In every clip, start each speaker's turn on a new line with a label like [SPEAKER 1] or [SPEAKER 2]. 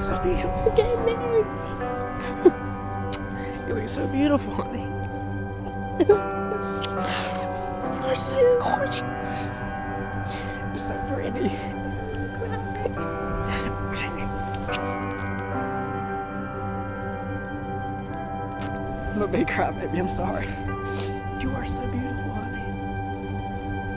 [SPEAKER 1] so beautiful. We're getting married. You look so beautiful, honey. You are so gorgeous. You're so pretty. I'm a big crybaby, I'm sorry. You are so beautiful, honey.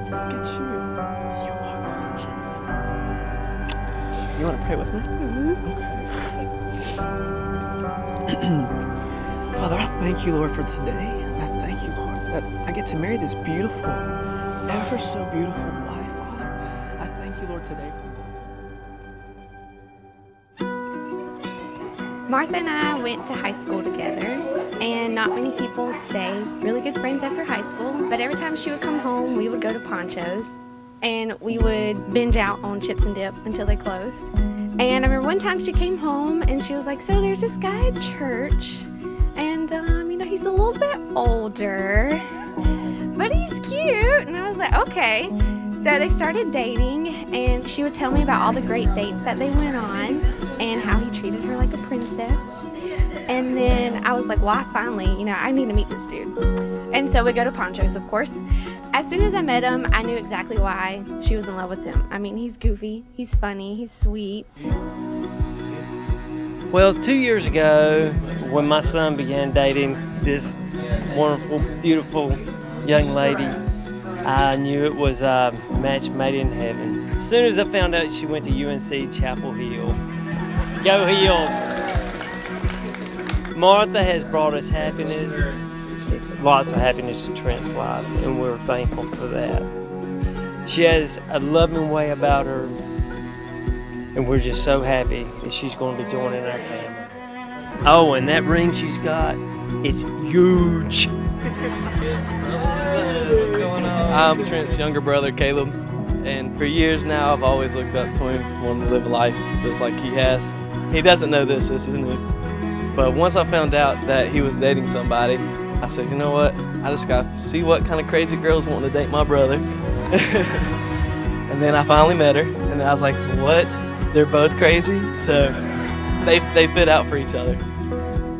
[SPEAKER 1] Look at you. You are gorgeous. You want to pray with me? Okay. Father, I thank you, Lord, for today. I thank you, Lord, that I get to marry this beautiful, ever so beautiful wife, Father. I thank you, Lord, today for
[SPEAKER 2] Martha and I went to high school together, and not many people stay really good friends after high school, but every time she would come home, we would go to Poncho's, and we would binge out on chips and dip until they closed. And I remember one time she came home, and she was like, so there's this guy at church, and he's a little bit older, but he's cute. And I was like, okay. So they started dating, and she would tell me about all the great dates that they went on and how he treated her like a princess. And then I was like, well, I need to meet this dude. And so we go to Poncho's, of course. As soon as I met him, I knew exactly why she was in love with him. I mean, he's goofy, he's funny, he's sweet.
[SPEAKER 3] Well, 2 years ago, when my son began dating this wonderful, beautiful young lady, I knew it was a match made in heaven. As soon as I found out she went to UNC Chapel Hill. Go Heels! Martha has brought us happiness, lots of happiness in Trent's life, and we're thankful for that. She has a loving way about her, and we're just so happy that she's going to be joining our family. Oh, and that ring she's got, it's huge.
[SPEAKER 4] What's going on? I'm Trent's younger brother, Caleb, and for years now I've always looked up to him, wanting to live a life just like he has. He doesn't know this is new. But once I found out that he was dating somebody, I said, you know what? I just got to see what kind of crazy girls want to date my brother. And then I finally met her, and I was like, what? They're both crazy? So they fit out for each other.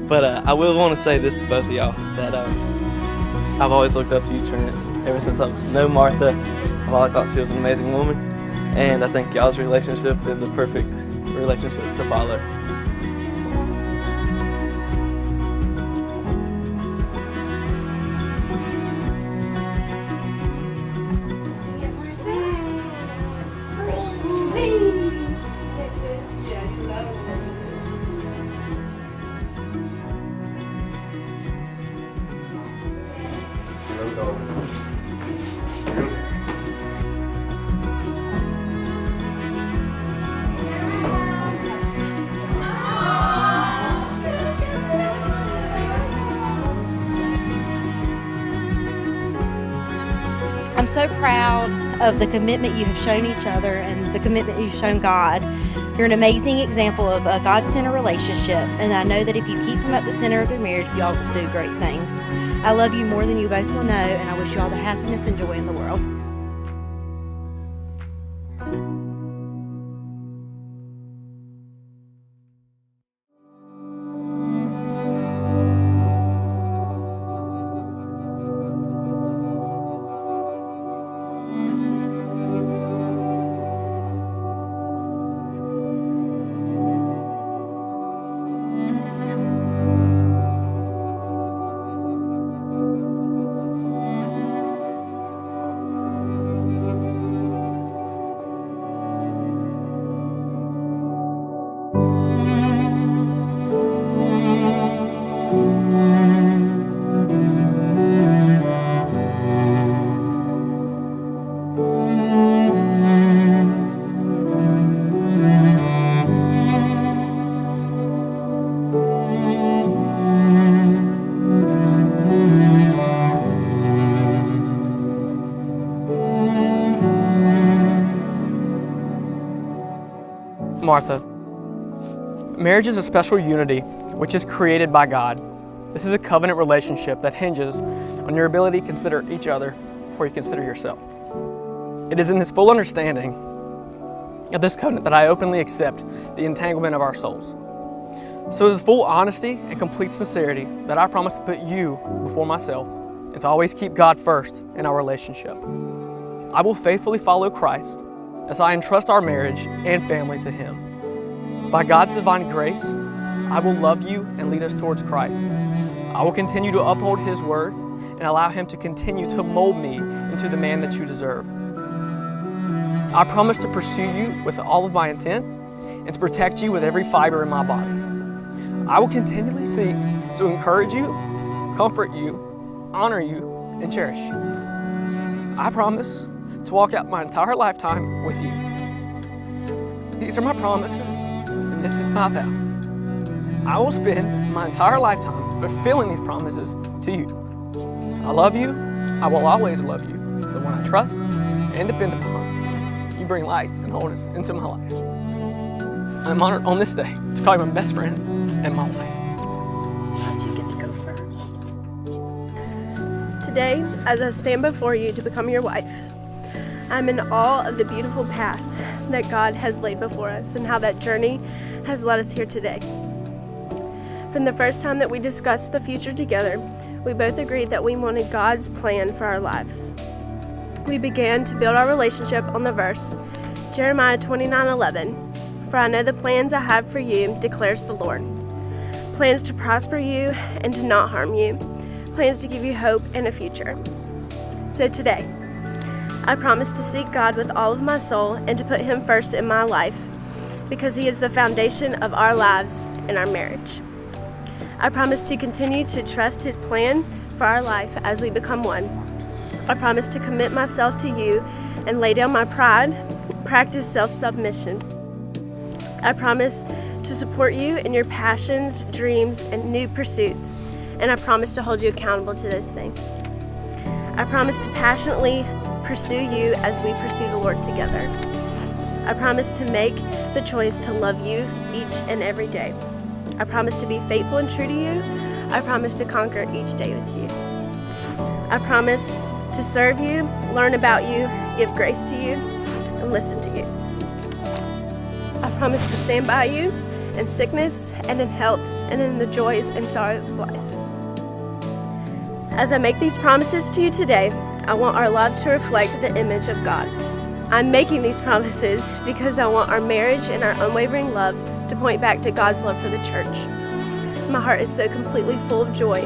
[SPEAKER 4] But I will want to say this to both of y'all, that I've always looked up to you, Trent. Ever since I've known Martha, I've always thought she was an amazing woman. And I think y'all's relationship is a perfect relationship to follow.
[SPEAKER 5] I'm so proud of the commitment you have shown each other and the commitment you've shown God. You're an amazing example of a God-centered relationship, and I know that if you keep Him at the center of your marriage, y'all will do great things. I love you more than you both will know, and I wish you all the happiness and joy in the world.
[SPEAKER 1] Martha, marriage is a special unity which is created by God. This is a covenant relationship that hinges on your ability to consider each other before you consider yourself. It is in this full understanding of this covenant that I openly accept the entanglement of our souls. So with full honesty and complete sincerity that I promise to put you before myself and to always keep God first in our relationship. I will faithfully follow Christ as I entrust our marriage and family to Him. By God's divine grace, I will love you and lead us towards Christ. I will continue to uphold His word and allow Him to continue to mold me into the man that you deserve. I promise to pursue you with all of my intent and to protect you with every fiber in my body. I will continually seek to encourage you, comfort you, honor you, and cherish you. I promise to walk out my entire lifetime with you. These are my promises, and this is my vow. I will spend my entire lifetime fulfilling these promises to you. I love you. I will always love you, the one I trust and depend upon. You bring light and wholeness into my life. I'm honored on this day to call you my best friend and my wife.
[SPEAKER 6] You get to go first. Today, as I stand before you to become your wife, I'm in awe of the beautiful path that God has laid before us and how that journey has led us here today. From the first time that we discussed the future together, we both agreed that we wanted God's plan for our lives. We began to build our relationship on the verse, Jeremiah 29:11, "For I know the plans I have for you, declares the Lord. Plans to prosper you and to not harm you, plans to give you hope and a future." So today, I promise to seek God with all of my soul and to put Him first in my life because He is the foundation of our lives and our marriage. I promise to continue to trust His plan for our life as we become one. I promise to commit myself to you and lay down my pride, practice self-submission. I promise to support you in your passions, dreams, and new pursuits, and I promise to hold you accountable to those things. I promise to passionately pursue you as we pursue the Lord together. I promise to make the choice to love you each and every day. I promise to be faithful and true to you. I promise to conquer each day with you. I promise to serve you, learn about you, give grace to you, and listen to you. I promise to stand by you in sickness and in health and in the joys and sorrows of life. As I make these promises to you today, I want our love to reflect the image of God. I'm making these promises because I want our marriage and our unwavering love to point back to God's love for the church. My heart is so completely full of joy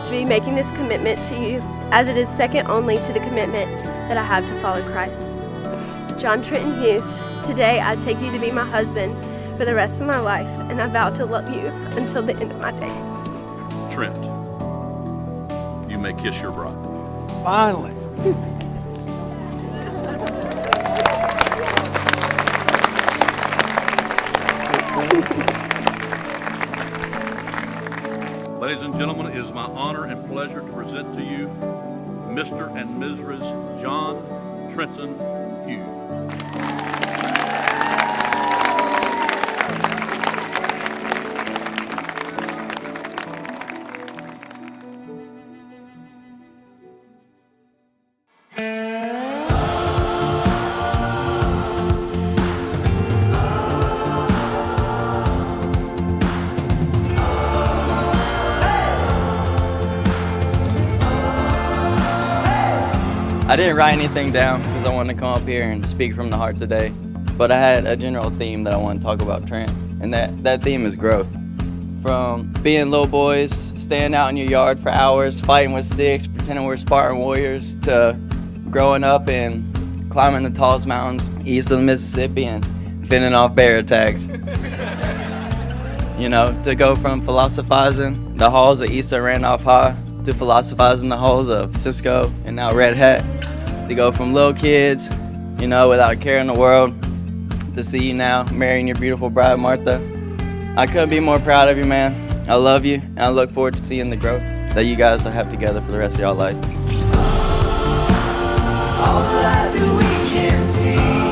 [SPEAKER 6] to be making this commitment to you, as it is second only to the commitment that I have to follow Christ. John Trenton Hughes, today I take you to be my husband for the rest of my life, and I vow to love you until the end of my days.
[SPEAKER 7] Trent, you may kiss your bride.
[SPEAKER 1] Finally.
[SPEAKER 7] Ladies and gentlemen, it is my honor and pleasure to present to you Mr. and Mrs. John Trenton Hughes.
[SPEAKER 8] I didn't write anything down because I wanted to come up here and speak from the heart today, but I had a general theme that I want to talk about Trent, and that theme is growth. From being little boys, staying out in your yard for hours, fighting with sticks, pretending we're Spartan warriors, to growing up and climbing the tallest mountains east of the Mississippi and fending off bear attacks. You know, to go from philosophizing the halls of East of Randolph High to philosophizing the halls of Cisco and now Red Hat, to go from little kids, you know, without a care in the world, to see you now marrying your beautiful bride, Martha. I couldn't be more proud of you, man. I love you, and I look forward to seeing the growth that you guys will have together for the rest of y'all life.
[SPEAKER 9] All the light that we can see.